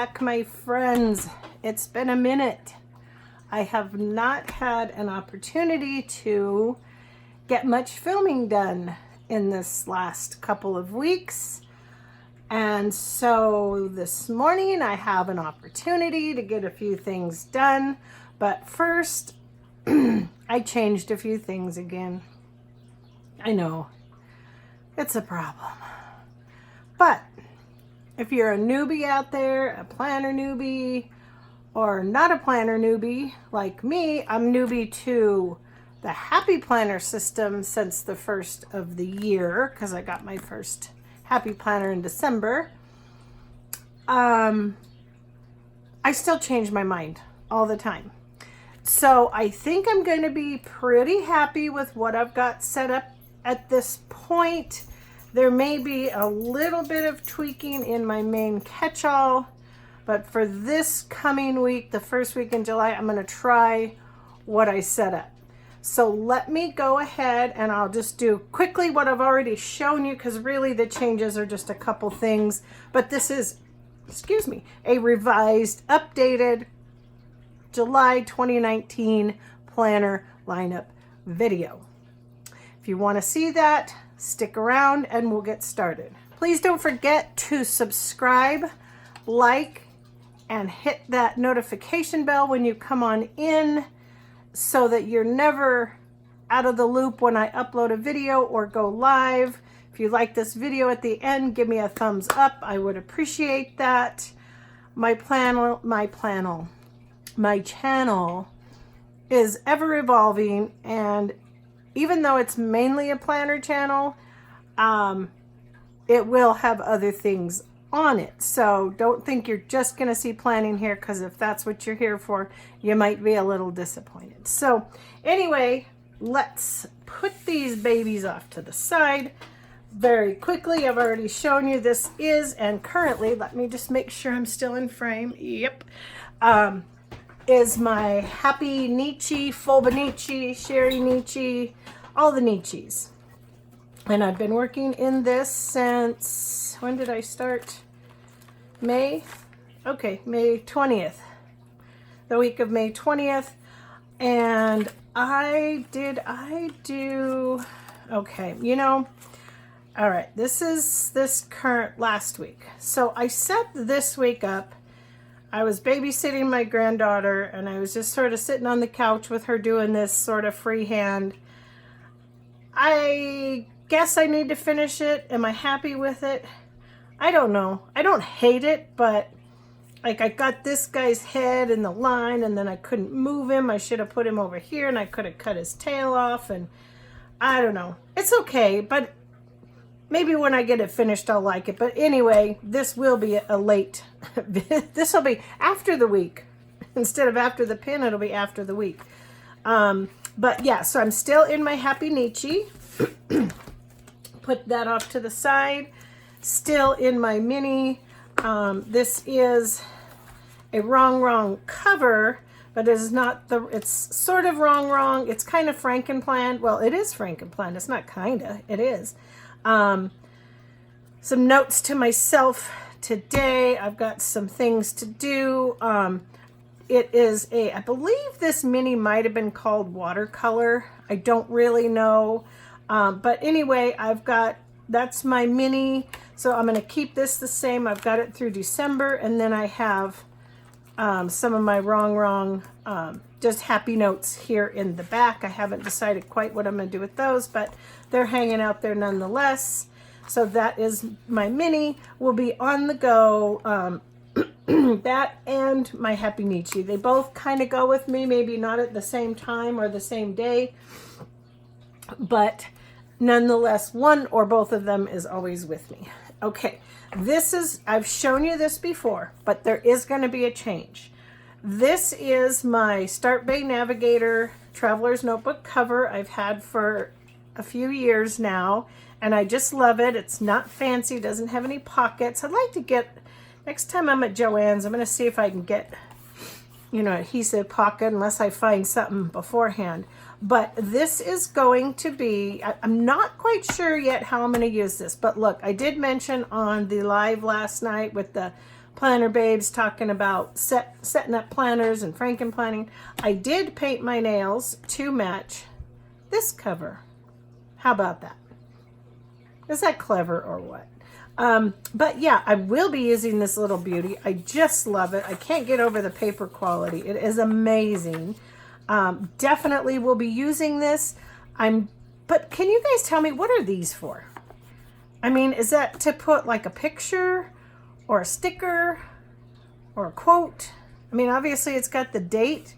back, my friends. It's been a minute. I have not had an opportunity to get much filming done in this last couple of weeks. And so this morning I have an opportunity to get a few things done. But first, I changed a few things again. I know, it's a problem. But if you're a newbie out there, a planner newbie, or not a planner newbie like me, I'm newbie to the Happy Planner system since the first of the year, because I got my first Happy Planner in December. I still change my mind all the time. So I think I'm going to be pretty happy with what I've got set up at this point. There may be a little bit of tweaking in my main catch-all, but for this coming week, the first week in July, I'm going to try what I set up. So let me go ahead and I'll just do quickly what I've already shown you, because really the changes are just a couple things. But this is, excuse me, a revised, updated July 2019 planner lineup video. If you want to see that, stick around and we'll get started. Please don't forget to subscribe, like, and hit that notification bell when you come on in so that you're never out of the loop when I upload a video or go live. If you like this video at the end, give me a thumbs up. I would appreciate that. My channel is ever evolving, and even though it's mainly a planner channel, it will have other things on it. So don't think you're just going to see planning here, because if that's what you're here for, you might be a little disappointed. So anyway, let's put these babies off to the side very quickly. I've already shown you this is, and currently, let me just make sure I'm still in frame. Yep. Is my Happy Nietzsche, Fulba Nietzsche, Shary Nietzsche, all the Nietzsches. And I've been working in this since, when did I start? May? Okay, May 20th. The week of May 20th. And okay, you know, all right, this is this current last week. So I set this week up. I was babysitting my granddaughter, and I was just sort of sitting on the couch with her doing this sort of freehand. I guess I need to finish it. Am I happy with it? I don't know. I don't hate it, but like I got this guy's head in the line, and then I couldn't move him. I should have put him over here, and I could have cut his tail off, and I don't know. It's okay, but maybe when I get it finished, I'll like it. But anyway, this will be a late, this will be after the week. Instead of after the pin, it'll be after the week. But yeah, so I'm still in my Happy Nietzsche. Put that off to the side. Still in my mini. This is a wrong cover, but it is not it's sort of wrong. It's kind of Frankenplan. Well, it is Frankenplan. It's not kinda, it is. Some notes to myself today. I've got some things to do. It is I believe this mini might have been called watercolor. I don't really know. But anyway, that's my mini. So I'm going to keep this the same. I've got it through December. And then I have some of my wrong, just happy notes here in the back. I haven't decided quite what I'm going to do with those, but they're hanging out there nonetheless. So that is my mini. Will be on the go. That and my Happy Nietzsche. They both kind of go with me, maybe not at the same time or the same day, but nonetheless, one or both of them is always with me. Okay, I've shown you this before, but there is going to be a change. This is my Start Bay Navigator Traveler's Notebook cover I've had for a few years now, and I just love it. It's not fancy, doesn't have any pockets. I'd like to get, next time I'm at Joann's, I'm going to see if I can get, you know, adhesive pocket, unless I find something beforehand. But this is going to be, I'm not quite sure yet how I'm going to use this. But look, I did mention on the live last night with the planner babes talking about setting up planners and Franken planning. I did paint my nails to match this cover. How about that? Is that clever or what? But yeah, I will be using this little beauty. I just love it. I can't get over the paper quality. It is amazing. Definitely will be using this. But can you guys tell me, what are these for? I mean, is that to put like a picture or a sticker or a quote? I mean, obviously it's got the date.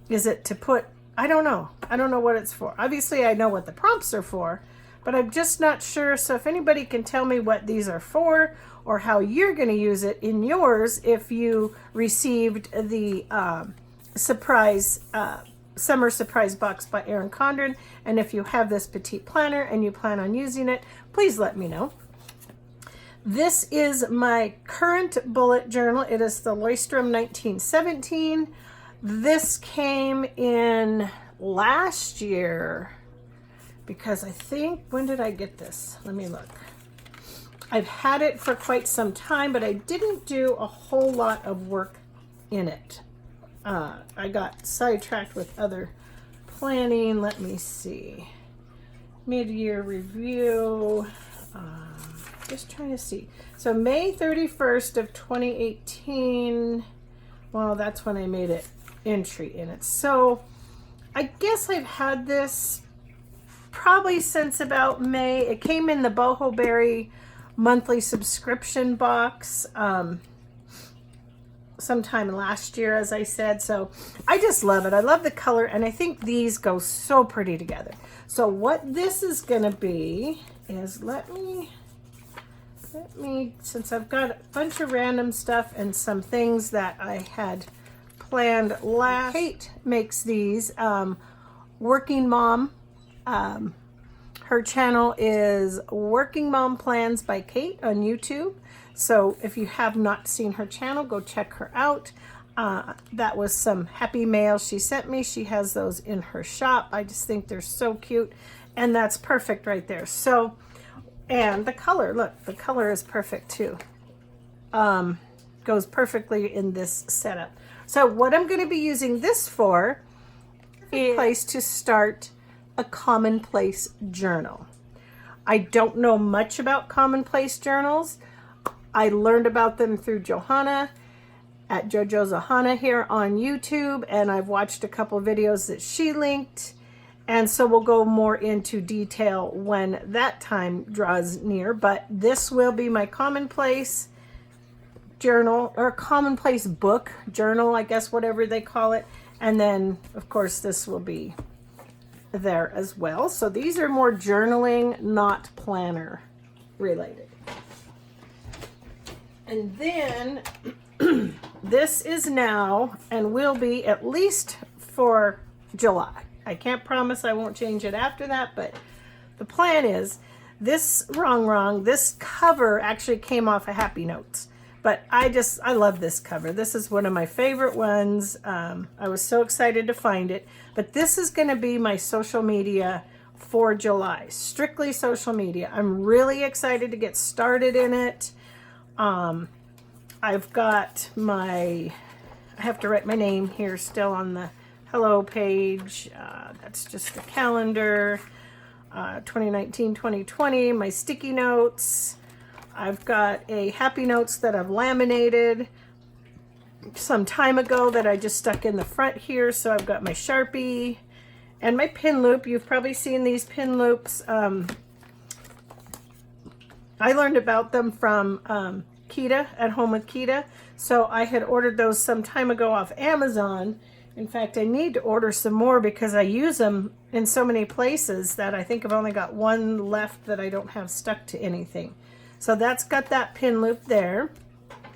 Is it to put, I don't know. I don't know what it's for. Obviously I know what the prompts are for, but I'm just not sure. So if anybody can tell me what these are for or how you're going to use it in yours, if you received the surprise summer surprise box by Erin Condren, and if you have this petite planner and you plan on using it, please let me know. This is my current bullet journal. It is the Loistrom 1917. This came in last year because I think, when did I get this? Let me look. I've had it for quite some time, but I didn't do a whole lot of work in it. I got sidetracked with other planning. Let me see. Mid-year review. Just trying to see. So May 31st of 2018. Well, that's when I made it entry in it. So I guess I've had this probably since about May. It came in the Boho Berry monthly subscription box. Sometime last year, as I said. So I just love it. I love the color, and I think these go so pretty together. So what this is going to be is, let me, since I've got a bunch of random stuff and some things that I had planned last. Kate makes these, Working Mom. Her channel is Working Mom Plans by Kate on YouTube. So if you have not seen her channel, go check her out. That was some happy mail she sent me. She has those in her shop. I just think they're so cute. And that's perfect right there. So, and the color, look, the color is perfect too. Goes perfectly in this setup. So what I'm going to be using this for is a place to start a commonplace journal. I don't know much about commonplace journals. I learned about them through Johanna at JoJo Zohanna here on YouTube, and I've watched a couple videos that she linked, and so we'll go more into detail when that time draws near. But this will be my commonplace journal, or commonplace book journal, I guess, whatever they call it. And then of course this will be there as well. So these are more journaling, not planner related. And then this is now and will be at least for July. I can't promise I won't change it after that, but the plan is this this cover actually came off of Happy Notes. But I love this cover. This is one of my favorite ones. I was so excited to find it. But this is going to be my social media for July. Strictly social media. I'm really excited to get started in it. I've got I have to write my name here still on the hello page. That's just the calendar. 2019, 2020, my sticky notes. I've got a Happy Notes that I've laminated some time ago that I just stuck in the front here. So I've got my Sharpie and my pin loop. You've probably seen these pin loops. I learned about them from Kita, At Home with Kita. So I had ordered those some time ago off Amazon. In fact, I need to order some more because I use them in so many places that I think I've only got one left that I don't have stuck to anything. So that's got that pin loop there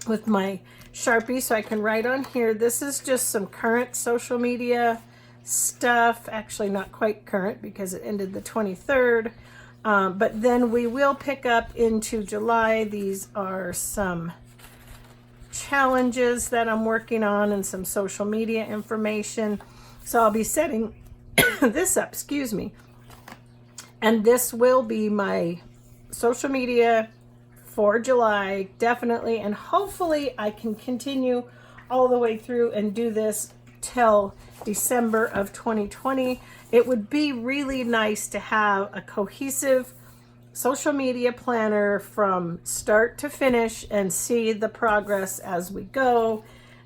with my Sharpie so I can write on here. This is just some current social media stuff. Actually not quite current because it ended the 23rd. But then we will pick up into July. These are some challenges that I'm working on and some social media information. So I'll be setting this up, excuse me. And this will be my social media for July, definitely. And hopefully I can continue all the way through and do this till December of 2020. It would be really nice to have a cohesive social media planner from start to finish and see the progress as we go.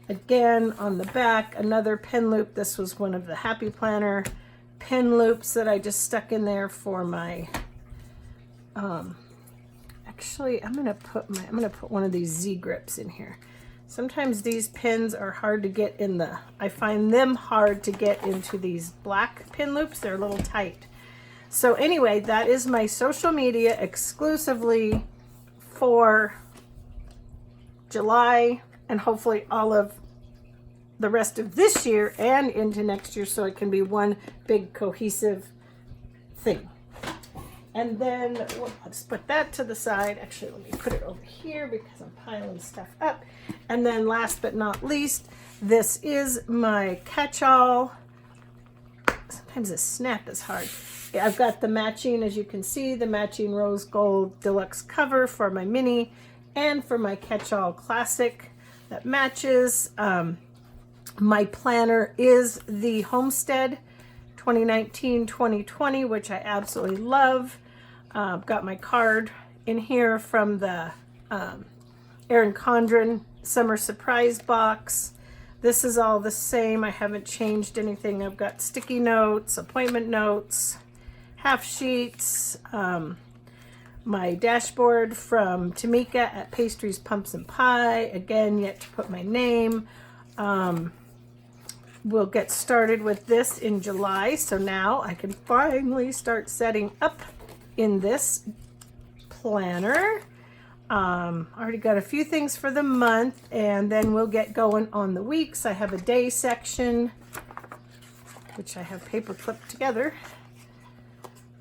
Again, on the back, another pin loop. This was one of the Happy Planner pin loops that I just stuck in there for my actually I'm gonna put one of these Z grips in here. Sometimes these pins are hard to get in the, I find them hard to get into these black pin loops. They're a little tight. So anyway, that is my social media exclusively for July and hopefully all of the rest of this year and into next year, so it can be one big cohesive thing. And then let's put that to the side. Actually, let me put it over here because I'm piling stuff up. And then last but not least, this is my catch-all. Sometimes the snap is hard. I've got the matching, as you can see, the matching rose gold deluxe cover for my mini and for my catch-all classic that matches. My planner is the Homestead 2019-2020, which I absolutely love. Got my card in here from the Erin Condren Summer Surprise Box. This is all the same. I haven't changed anything. I've got sticky notes, appointment notes, half sheets, my dashboard from Tamika at Pastries, Pumps, and Pie. Again, yet to put my name. We'll get started with this in July, so now I can finally start setting up in this planner. Already got a few things for the month, and then we'll get going on the weeks. I have a day section, which I have paper clipped together.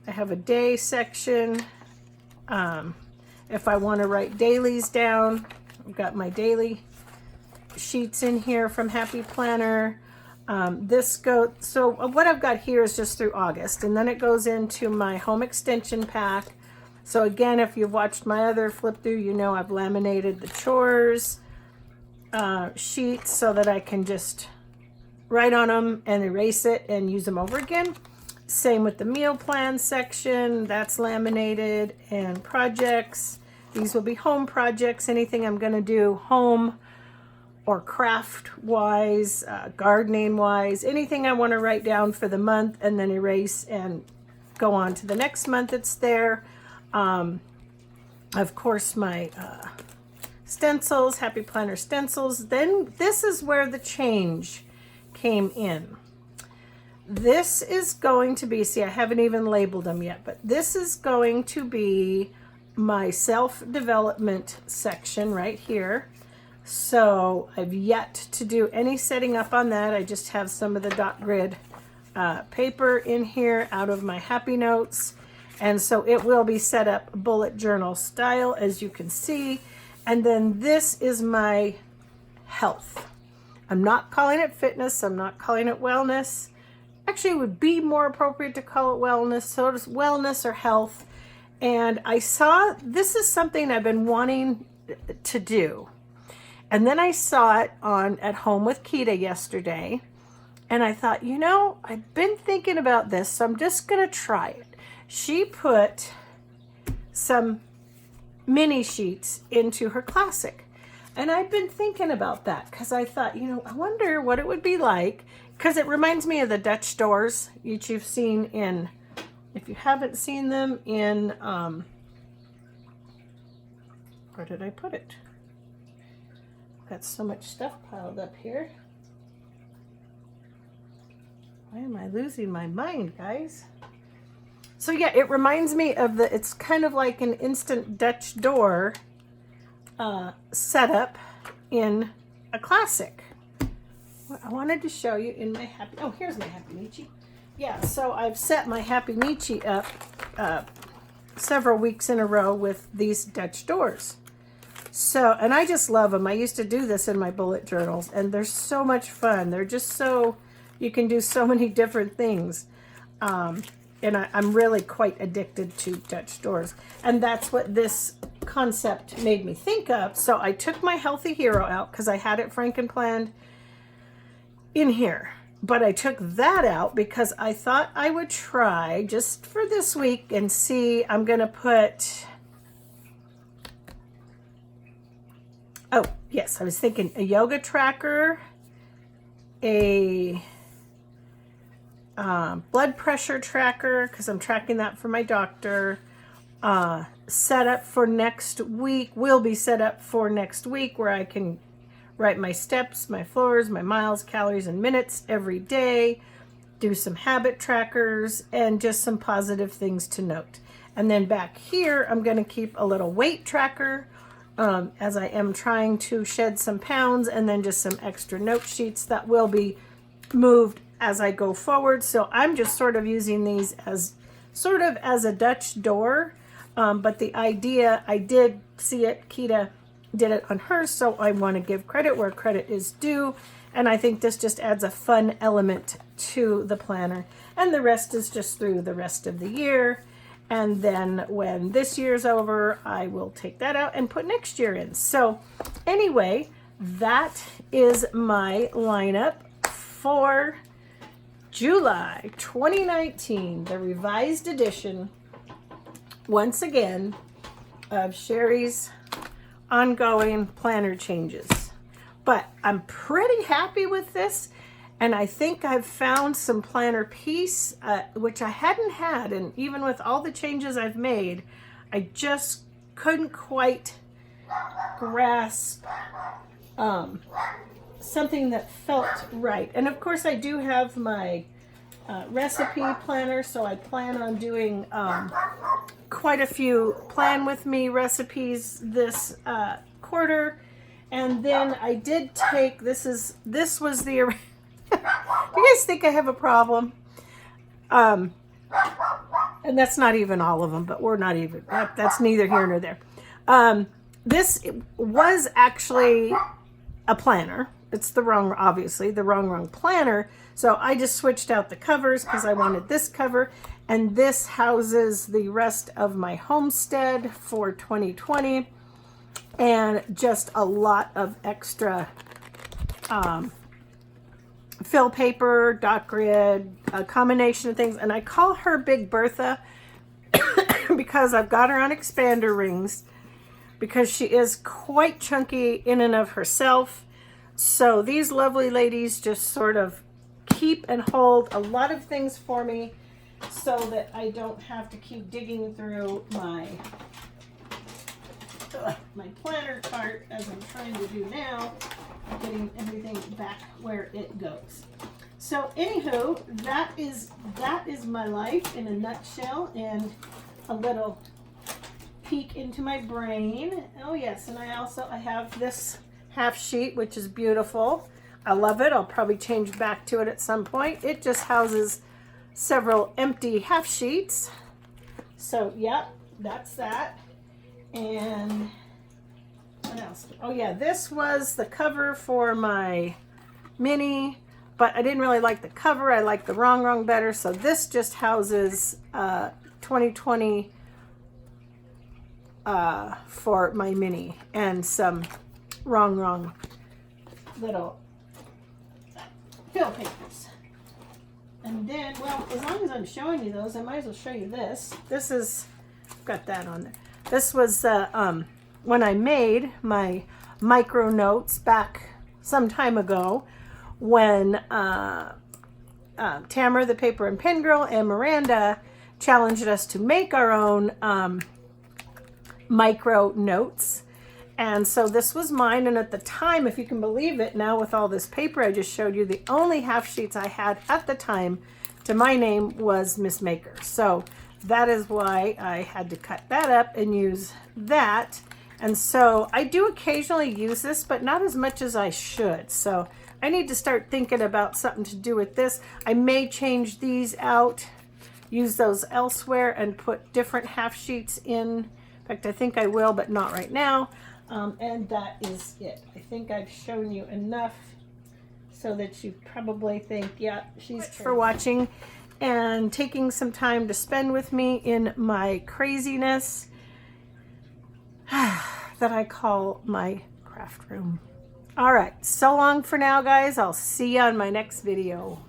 I have a day section. If I want to write dailies down, I've got my daily sheets in here from Happy Planner. So what I've got here is just through August, and then it goes into my home extension pack. So again, if you've watched my other flip through, you know I've laminated the chores sheets so that I can just write on them and erase it and use them over again. Same with the meal plan section, that's laminated, and projects. These will be home projects, anything I'm going to do home or craft wise, gardening wise, anything I want to write down for the month and then erase and go on to the next month. It's there. Of course, my stencils, Happy Planner stencils. Then this is where the change came in. This is going to be, see, I haven't even labeled them yet, but this is going to be my self-development section right here. So I've yet to do any setting up on that. I just have some of the dot grid paper in here out of my Happy Notes. And so it will be set up bullet journal style, as you can see. And then this is my health. I'm not calling it fitness. I'm not calling it wellness. Actually, it would be more appropriate to call it wellness. So it's wellness or health. And I saw this is something I've been wanting to do. And then I saw it on At Home with Kita yesterday. And I thought, you know, I've been thinking about this, so I'm just going to try it. She put some mini sheets into her classic. And I've been thinking about that because I thought, you know, I wonder what it would be like. Because it reminds me of the Dutch doors, which you've seen in, if you haven't seen them in, where did I put it? Got so much stuff piled up here. Why am I losing my mind, guys? So yeah, it reminds me of the, it's kind of like an instant Dutch door setup in a classic. I wanted to show you in my Happy, oh, here's my Happy Nietzsche. Yeah, so I've set my Happy Nietzsche up several weeks in a row with these Dutch doors. So, and I just love them. I used to do this in my bullet journals, and they're so much fun. They're just so, you can do so many different things. And I'm really quite addicted to Dutch doors. And that's what this concept made me think of. So I took my Healthy Hero out because I had it frankenplanned in here. But I took that out because I thought I would try just for this week and see. I'm going to put, oh yes, I was thinking a yoga tracker, a blood pressure tracker because I'm tracking that for my doctor. Set up for next week, will be set up for next week where I can write my steps, my floors, my miles, calories, and minutes every day, do some habit trackers, and just some positive things to note. And then back here, I'm going to keep a little weight tracker as I am trying to shed some pounds, and then just some extra note sheets that will be moved as I go forward. So I'm just sort of using these as sort of as a Dutch door. But the idea, I did see it, Kita did it on hers, so I want to give credit where credit is due. And I think this just adds a fun element to the planner. And the rest is just through the rest of the year. And then when this year's over, I will take that out and put next year in. So anyway, that is my lineup for July 2019, the revised edition, once again, of Shary's ongoing planner changes. But I'm pretty happy with this, and I think I've found some planner peace, which I hadn't had, and even with all the changes I've made, I just couldn't quite grasp something that felt right. And of course I do have my recipe planner, so I plan on doing quite a few plan with me recipes this quarter. And then I did take, this was the you guys think I have a problem? And that's not even all of them, but we're not even, that's neither here nor there. This was actually a planner. It's the wrong, obviously the wrong planner. So I just switched out the covers because I wanted this cover, and this houses the rest of my homestead for 2020, and just a lot of extra fill paper, dot grid, a combination of things. And I call her Big Bertha because I've got her on expander rings, because she is quite chunky in and of herself. So these lovely ladies just sort of keep and hold a lot of things for me so that I don't have to keep digging through my planner cart as I'm trying to do now, getting everything back where it goes. So anywho, that is my life in a nutshell, and a little peek into my brain. Oh yes, and I have this half sheet, which is beautiful. I love it. I'll probably change back to it at some point. It just houses several empty half sheets. So yep, that's that. And what else? Oh yeah, this was the cover for my mini, but I didn't really like the cover. I like the wrong better. So this just houses 2020 for my mini, and some wrong little fill papers. And then, well, as long as I'm showing you those, I might as well show you this. This is, got that on there. This was when I made my micro notes back some time ago, when Tamara, the paper and pen girl, and Miranda challenged us to make our own micro notes. And so this was mine, and at the time, if you can believe it, now with all this paper I just showed you, the only half sheets I had at the time to my name was Miss Maker. So that is why I had to cut that up and use that. And so I do occasionally use this, but not as much as I should. So I need to start thinking about something to do with this. I may change these out, use those elsewhere, and put different half sheets in. In fact, I think I will, but not right now. And that is it. I think I've shown you enough so that you probably think, yeah, she's for watching and taking some time to spend with me in my craziness. that I call my craft room. All right, so long for now, guys. I'll see you on my next video.